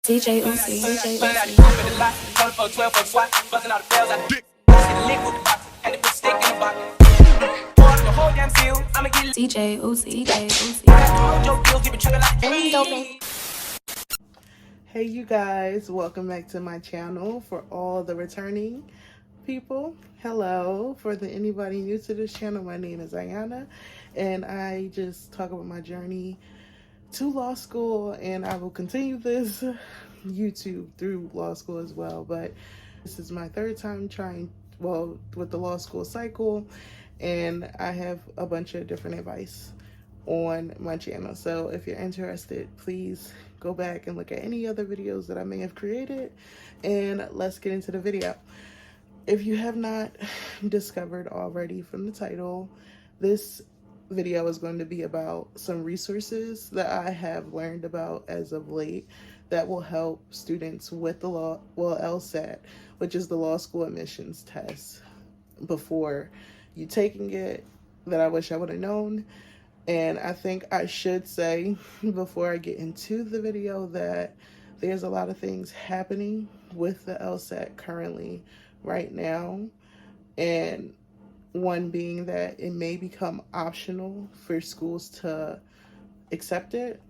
DJ Uzi, DJ Uzi. DJ Uzi, DJ Uzi. Hey you guys, welcome back to my channel. For all the returning people, hello. For anybody new to this channel, my name is Ayana and I just talk about my journey to law school, and I will continue this YouTube through law school as well. But this is my third time trying with the law school cycle, and I have a bunch of different advice on my channel. So if you're interested, please go back and look at any other videos that I may have created, and let's get into the video. If you have not discovered already from the title, this video is going to be about some resources that I have learned about as of late that will help students with the LSAT, which is the law school admissions test, before you taking it, that I wish I would have known. And I think I should say before I get into the video that there's a lot of things happening with the LSAT currently right now, and one being that it may become optional for schools to accept it.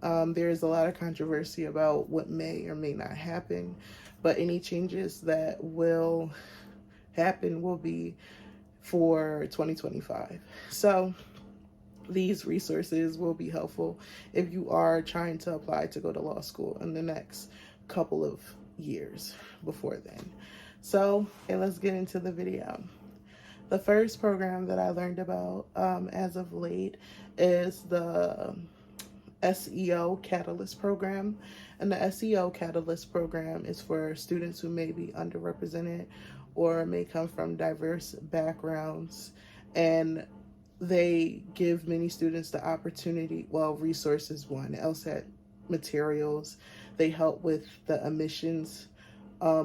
There's a lot of controversy about what may or may not happen, but any changes that will happen will be for 2025. So these resources will be helpful if you are trying to apply to go to law school in the next couple of years before then. So, and let's get into the video. The first program that I learned about as of late is the SEO Catalyst program. And the SEO Catalyst program is for students who may be underrepresented or may come from diverse backgrounds. And they give many students the opportunity, resources, LSAT materials. They help with the admissions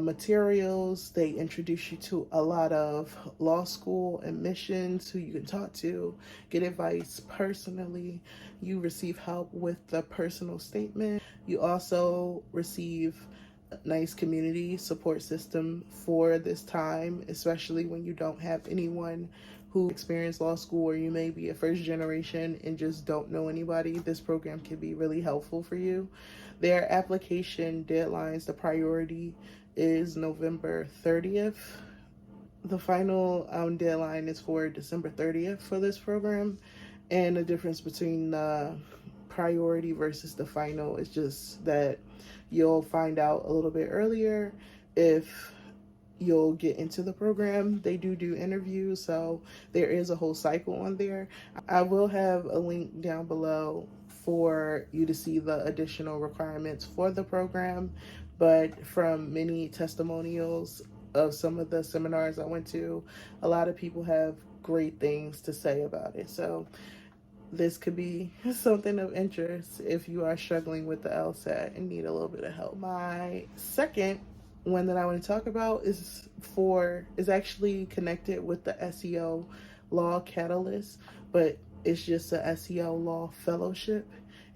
materials. They introduce you to a lot of law school admissions who you can talk to, get advice personally. You receive help with the personal statement. You also receive a nice community support system for this time, especially when you don't have anyone who experienced law school, or you may be a first generation and just don't know anybody. This program can be really helpful for you. Their application deadlines, the priority is November 30th. The final deadline is for December 30th for this program. And the difference between the priority versus the final is just that you'll find out a little bit earlier if you'll get into the program. They do interviews, so there is a whole cycle on there. I will have a link down below for you to see the additional requirements for the program, but from many testimonials of some of the seminars I went to, a lot of people have great things to say about it. So this could be something of interest if you are struggling with the LSAT and need a little bit of help. My second one that I want to talk about is actually connected with the SEO Law Catalyst, but it's just a SEO Law Fellowship.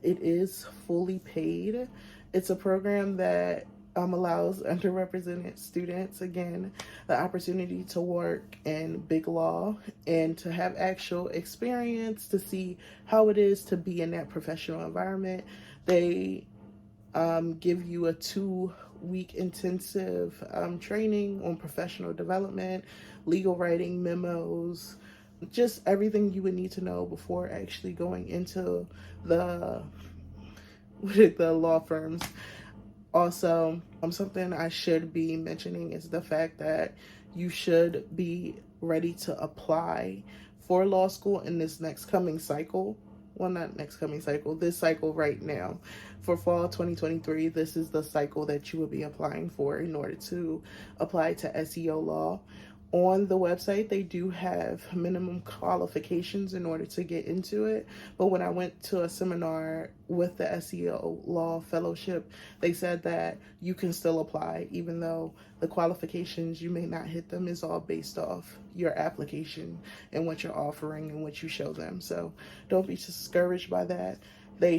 It is fully paid. It's a program that allows underrepresented students, again, the opportunity to work in big law and to have actual experience, to see how it is to be in that professional environment. They give you a 2-week intensive training on professional development, legal writing, memos, just everything you would need to know before actually going into the law firms. Also, something I should be mentioning is the fact that you should be ready to apply for law school in this next coming cycle. Well, not next coming cycle, this cycle right now. For fall 2023, this is the cycle that you will be applying for in order to apply to SEO law. On the website, they do have minimum qualifications in order to get into it. But when I went to a seminar with the SEO Law Fellowship, they said that you can still apply, even though the qualifications, you may not hit them, is all based off your application and what you're offering and what you show them. So don't be discouraged by that. They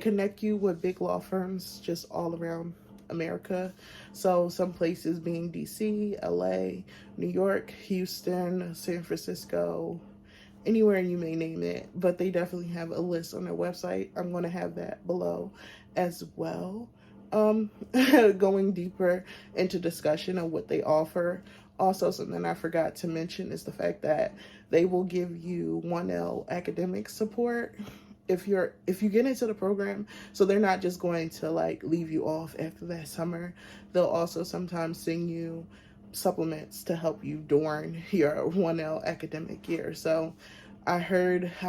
connect you with big law firms just all around America. So some places being DC, LA, New York, Houston, San Francisco, anywhere you may name it, but they definitely have a list on their website. I'm going to have that below as well. Going deeper into discussion of what they offer. Also, something I forgot to mention is the fact that they will give you 1L academic support if you get into the program. So they're not just going to like leave you off after that summer. They'll also sometimes send you supplements to help you during your 1L academic year. So I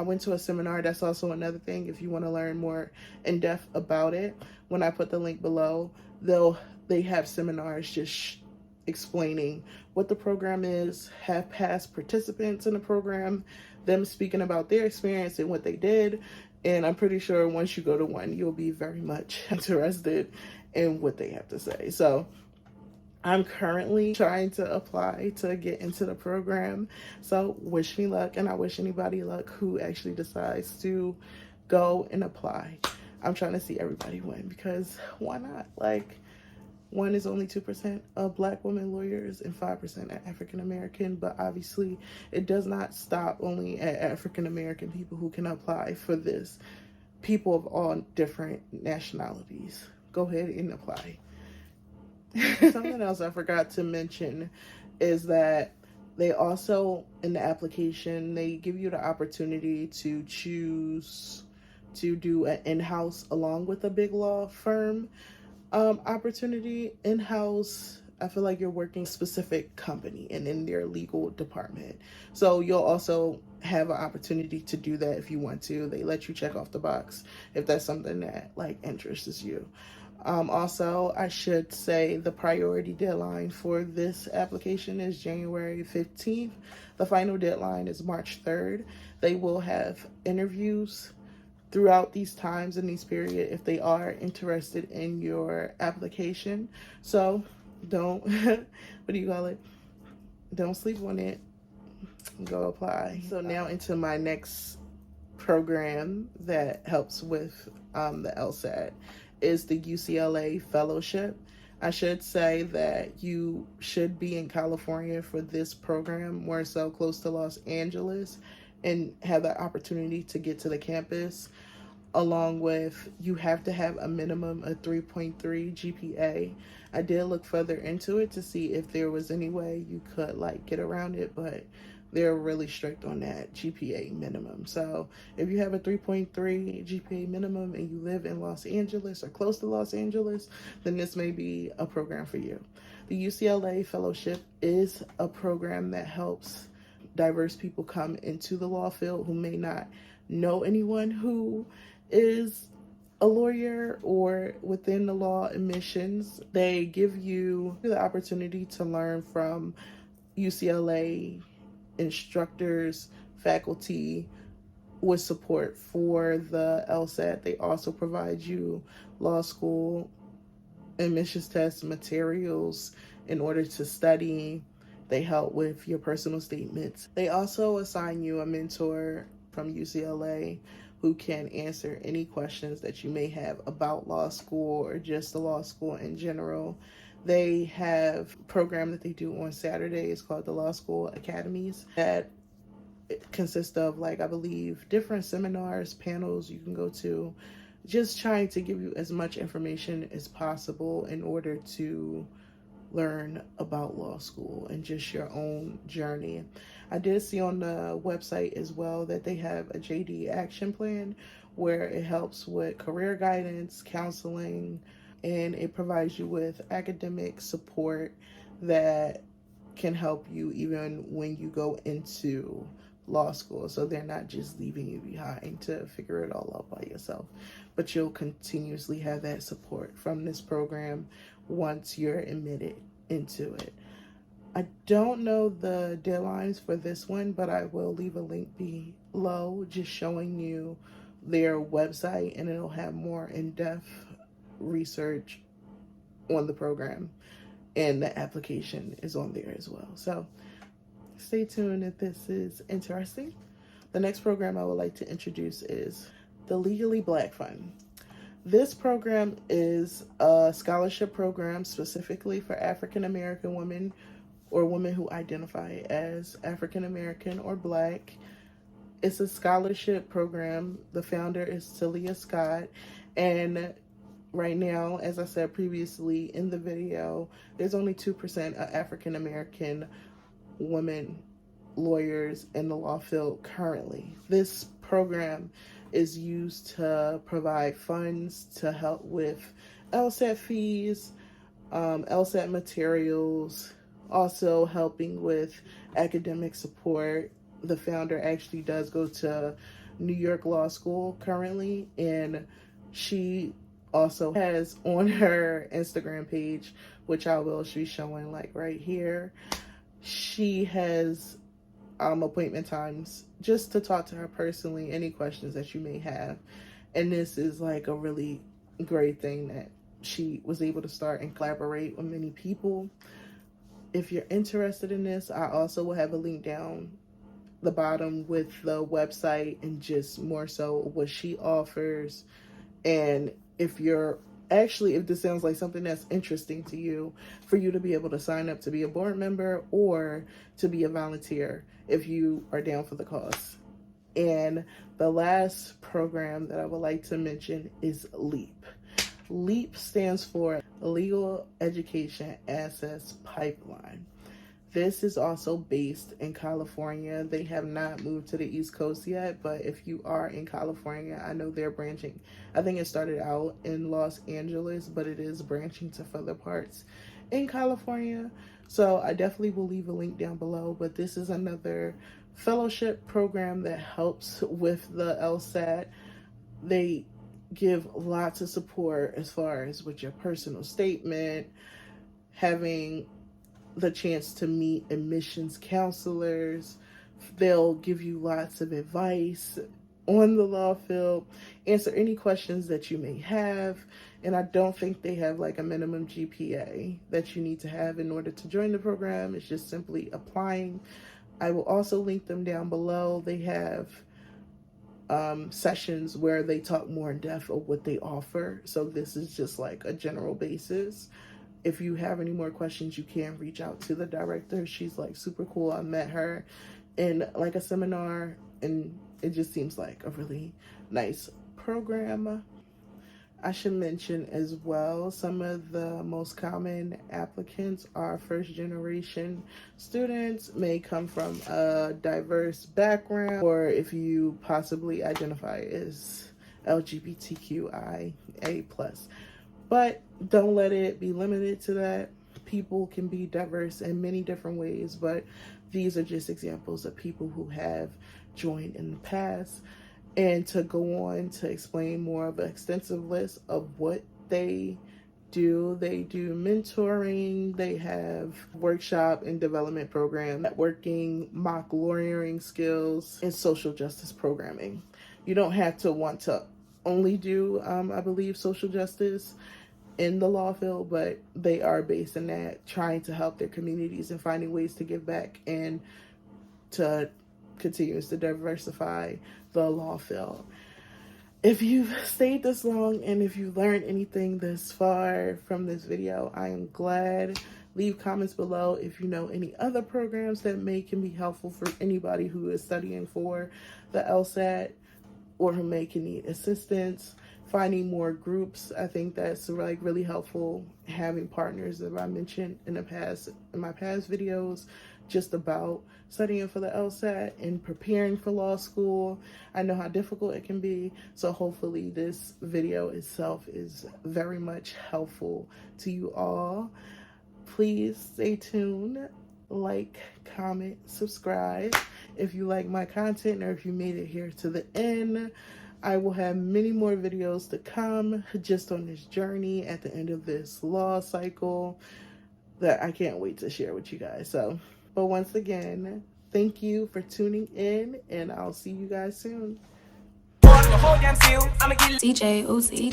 went to a seminar. That's also another thing. If you want to learn more in depth about it, when I put the link below, they have seminars just explaining what the program is, have past participants in the program, them speaking about their experience and what they did. And I'm pretty sure once you go to one, you'll be very much interested in what they have to say. So I'm currently trying to apply to get into the program. So wish me luck, and I wish anybody luck who actually decides to go and apply. I'm trying to see everybody win, because why not? Like, one is only 2% of Black women lawyers and 5% are African American, but obviously it does not stop only at African American people who can apply for this. People of all different nationalities, go ahead and apply. Something else I forgot to mention is that they also, in the application, they give you the opportunity to choose to do an in-house along with a big law firm opportunity. In-house, I feel like you're working specific company and in their legal department. So you'll also have an opportunity to do that if you want to. They let you check off the box if that's something that like interests you. Also, I should say the priority deadline for this application is January 15th. The final deadline is March 3rd. They will have interviews throughout these times in these period if they are interested in your application. So don't what do you call it? Don't sleep on it. Go apply. So now into my next program that helps with the LSAT is the UCLA Fellowship. I should say that you should be in California for this program, more so close to Los Angeles, and have the opportunity to get to the campus. Along with, you have to have a minimum of 3.3 GPA. I did look further into it to see if there was any way you could like get around it, but they're really strict on that GPA minimum. So if you have a 3.3 GPA minimum and you live in Los Angeles or close to Los Angeles, then this may be a program for you. The UCLA Fellowship is a program that helps diverse people come into the law field who may not know anyone who is a lawyer or within the law admissions. They give you the opportunity to learn from UCLA instructors, faculty, with support for the LSAT. They also provide you law school admissions test materials in order to study. They help with your personal statements. They also assign you a mentor from UCLA who can answer any questions that you may have about law school or just the law school in general. They have a program that they do on Saturdays called the Law School Academies that consists of, like, I believe, different seminars, panels you can go to, just trying to give you as much information as possible in order to learn about law school and just your own journey. I did see on the website as well that they have a JD action plan where it helps with career guidance, counseling, and it provides you with academic support that can help you even when you go into law school. So they're not just leaving you behind to figure it all out by yourself, but you'll continuously have that support from this program once you're admitted into it. I don't know the deadlines for this one, but I will leave a link below just showing you their website, and it'll have more in-depth research on the program, and the application is on there as well. So stay tuned if this is interesting. The next program I would like to introduce is the Legally Black Fund. This program is a scholarship program specifically for African American women or women who identify as African American or Black. It's a scholarship program. The founder is Talia Scott, and right now, as I said previously in the video, there's only 2% of African American women lawyers in the law field currently. This program is used to provide funds to help with LSAT fees, LSAT materials, also helping with academic support. The founder actually does go to New York Law School currently, and she also has on her Instagram page, which I will be showing like right here, she has appointment times just to talk to her personally, any questions that you may have. And this is like a really great thing that she was able to start and collaborate with many people. If you're interested in this, I also will have a link down the bottom with the website and just more so what she offers. And if this sounds like something that's interesting to you, for you to be able to sign up to be a board member or to be a volunteer if you are down for the cause. And the last program that I would like to mention is LEAP. LEAP stands for Legal Education Access Pipeline. This is also based in California. They have not moved to the East Coast yet, but if you are in California, I know they're branching. I think it started out in Los Angeles, but it is branching to further parts in California. So I definitely will leave a link down below, but this is another fellowship program that helps with the LSAT. They give lots of support as far as with your personal statement, having the chance to meet admissions counselors. They'll give you lots of advice on the law field, answer any questions that you may have. And I don't think they have like a minimum GPA that you need to have in order to join the program. It's just simply applying. I will also link them down below. They have sessions where they talk more in depth of what they offer. So this is just like a general basis. If you have any more questions, you can reach out to the director. She's like super cool. I met her in like a seminar, and it just seems like a really nice program. I should mention as well, some of the most common applicants are first generation students, may come from a diverse background, or if you possibly identify as LGBTQIA+. But don't let it be limited to that. People can be diverse in many different ways, but these are just examples of people who have joined in the past. And to go on to explain more of an extensive list of what they do mentoring, they have workshop and development program, networking, mock lawyering skills, and social justice programming. You don't have to want to only do, I believe, social justice in the law field, but they are based in that, trying to help their communities and finding ways to give back and to continue to diversify the law field. If you've stayed this long and if you learned anything this far from this video, I am glad. Leave comments below if you know any other programs that can be helpful for anybody who is studying for the LSAT or who may need assistance. Finding more groups, I think that's like really helpful. Having partners, that I mentioned in my past videos, just about studying for the LSAT and preparing for law school. I know how difficult it can be, so hopefully this video itself is very much helpful to you all. Please stay tuned, like, comment, subscribe if you like my content or if you made it here to the end. I will have many more videos to come just on this journey at the end of this law cycle that I can't wait to share with you guys. But once again, thank you for tuning in, and I'll see you guys soon. DJ Uzi.